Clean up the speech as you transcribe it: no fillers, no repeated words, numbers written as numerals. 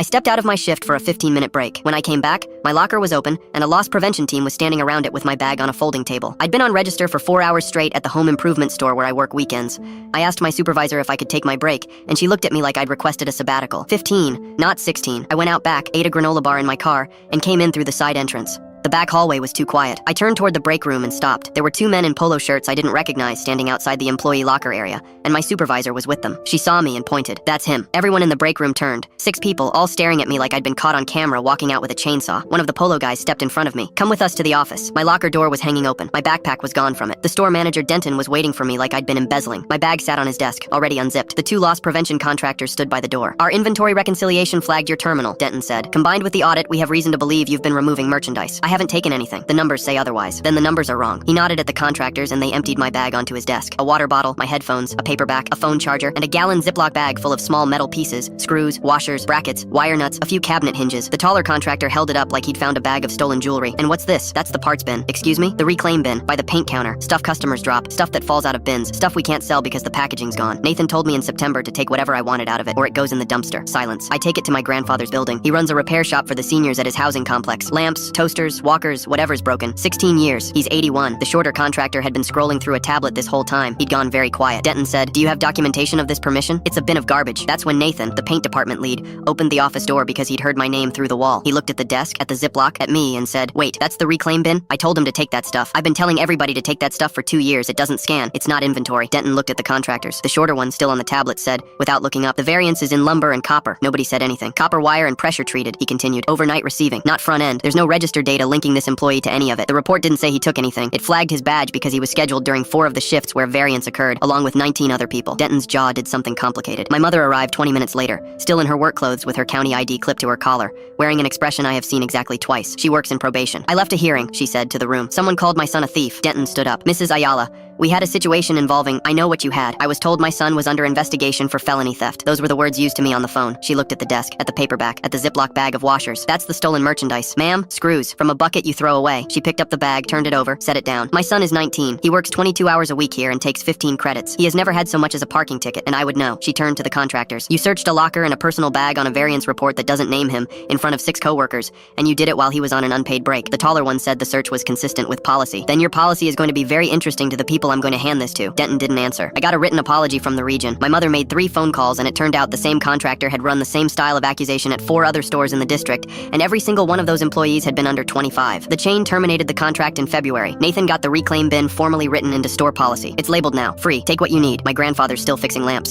I stepped out of my shift for a 15-minute break. When I came back, my locker was open, and a loss prevention team was standing around it with my bag on a folding table. I'd been on register for 4 hours straight at the home improvement store where I work weekends. I asked my supervisor if I could take my break, and she looked at me like I'd requested a sabbatical. 15, not 16. I went out back, ate a granola bar in my car, and came in through the side entrance. The back hallway was too quiet. I turned toward the break room and stopped. There were 2 men in polo shirts I didn't recognize standing outside the employee locker area, and my supervisor was with them. She saw me and pointed. That's him. Everyone in the break room turned. 6 people, all staring at me like I'd been caught on camera walking out with a chainsaw. One of the polo guys stepped in front of me. Come with us to the office. My locker door was hanging open. My backpack was gone from it. The store manager, Denton, was waiting for me like I'd been embezzling. My bag sat on his desk, already unzipped. The 2 loss prevention contractors stood by the door. Our inventory reconciliation flagged your terminal, Denton said. Combined with the audit, we have reason to believe you've been removing merchandise. I haven't taken anything. The numbers say otherwise. Then the numbers are wrong. He nodded at the contractors and they emptied my bag onto his desk. A water bottle, my headphones, a paperback, a phone charger, and a gallon Ziploc bag full of small metal pieces, screws, washers, brackets, wire nuts, a few cabinet hinges. The taller contractor held it up like he'd found a bag of stolen jewelry. And what's this? That's the parts bin. Excuse me? The reclaim bin, by the paint counter. Stuff customers drop, stuff that falls out of bins, stuff we can't sell because the packaging's gone. Nathan told me in September to take whatever I wanted out of it, or it goes in the dumpster. Silence. I take it to my grandfather's building. He runs a repair shop for the seniors at his housing complex. Lamps, toasters, walkers, whatever's broken. 16 years. He's 81. The shorter contractor had been scrolling through a tablet this whole time. He'd gone very quiet. Denton said, "Do you have documentation of this permission?" "It's a bin of garbage." That's when Nathan, the paint department lead, opened the office door because he'd heard my name through the wall. He looked at the desk, at the Ziploc, at me, and said, "Wait, that's the reclaim bin? I told him to take that stuff. I've been telling everybody to take that stuff for 2 years. It doesn't scan. It's not inventory." Denton looked at the contractors. The shorter one, still on the tablet, said, without looking up, "The variance is in lumber and copper." Nobody said anything. "Copper wire and pressure treated," he continued. "Overnight receiving, not front end. There's no register data linking this employee to any of it. The report didn't say he took anything. It flagged his badge because he was scheduled during 4 of the shifts where variance occurred, along with 19 other people." Denton's jaw did something complicated. My mother arrived 20 minutes later, still in her work clothes with her county ID clipped to her collar, wearing an expression I have seen exactly twice. She works in probation. "I left a hearing," she said to the room. "Someone called my son a thief." Denton stood up. "Mrs. Ayala, we had a situation involving, I know what you had. I was told my son was under investigation for felony theft." Those were the words used to me on the phone. She looked at the desk, at the paperback, at the Ziploc bag of washers. "That's the stolen merchandise." "Ma'am, screws from a bucket you throw away." She picked up the bag, turned it over, set it down. "My son is 19. He works 22 hours a week here and takes 15 credits. He has never had so much as a parking ticket, and I would know." She turned to the contractors. "You searched a locker and a personal bag on a variance report that doesn't name him in front of 6 coworkers, and you did it while he was on an unpaid break." The taller one said the search was consistent with policy. "Then your policy is going to be very interesting to the people I'm going to hand this to." Denton didn't answer. I got a written apology from the region. My mother made 3 phone calls, and it turned out the same contractor had run the same style of accusation at 4 other stores in the district, and every single one of those employees had been under 25. The chain terminated the contract in February. Nathan got the reclaim bin formally written into store policy. It's labeled now. Free. Take what you need. My grandfather's still fixing lamps.